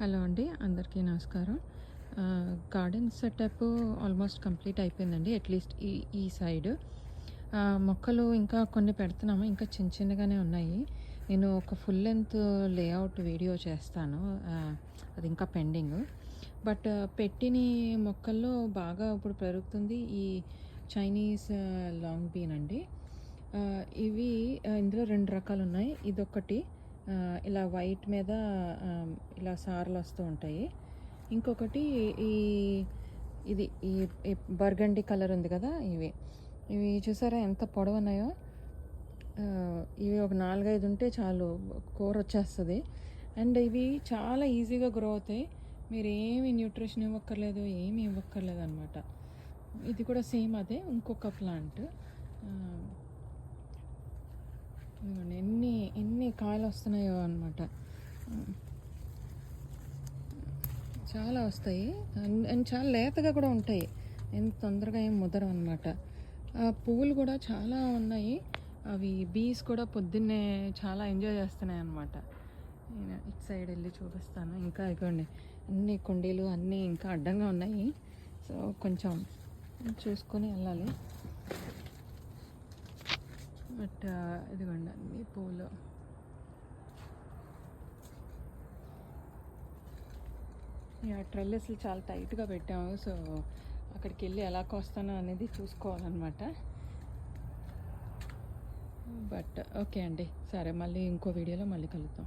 Hello అండి, అందరికీ నమస్కారం. గార్డెన్ సెటప్ ఆల్మోస్ట్ కంప్లీట్ అయిపోయిందండి. అట్లీస్ట్ ఈ సైడ్ మొక్కలు ఇంకా కొన్ని పెడుతున్నాము. ఇంకా చిన్న చిన్నగానే ఉన్నాయి. నేను ఒక ఫుల్ లెంత్ లేఅవుట్ వీడియో చేస్తాను. అది ఇంకా పెండింగ్. బట్ పెట్టిన మొక్కల్లో బాగా ఇప్పుడు పెరుగుతుంది ఈ చైనీస్ లాంగ్ బీన్ అండి. ఇవి ఇందులో 2 రకాలు ఉన్నాయి. ఇదొకటి ఇలా వైట్ మీద ఇలా సార్లు వస్తూ ఉంటాయి. ఇంకొకటి ఈ ఇది ఈ బర్గండి కలర్ ఉంది కదా, ఇవి చూసారా ఎంత పొడవున్నాయో. ఇవి ఒక 4-5 ఉంటే చాలు, కూర వచ్చేస్తుంది. అండ్ ఇవి చాలా ఈజీగా గ్రో అవుతాయి. మీరు ఏమి న్యూట్రిషన్ ఇవ్వక్కర్లేదు, ఏమి ఇవ్వక్కర్లేదు అనమాట. ఇది కూడా సేమ్ అదే, ఇంకొక ప్లాంట్. ఎన్ని కాయలు వస్తున్నాయో అనమాట. చాలా వస్తాయి అండ్ చాలా లేతగా కూడా ఉంటాయి. ఎంత తొందరగా ఏం ముదరం అనమాట. పువ్వులు కూడా చాలా ఉన్నాయి. అవి బీస్ కూడా పొద్దున్నే చాలా ఎంజాయ్ చేస్తున్నాయి అనమాట. నేను ఇటు సైడ్ వెళ్ళి చూపిస్తాను. ఇంకా ఇవ్వండి, అన్ని కుండీలు అన్నీ ఇంకా అడ్డంగా ఉన్నాయి. సో కొంచెం చూసుకొని వెళ్ళాలి. బట్ ఇదిగోండి అన్ని పూలు. ట్రెల్లెస్లు చాలా టైట్గా పెట్టాము. సో అక్కడికి వెళ్ళి ఎలా కోస్తానో అనేది చూసుకోవాలన్నమాట. బట్ ఓకే అండి, సరే, మళ్ళీ ఇంకో వీడియోలో మళ్ళీ కలుద్దాం.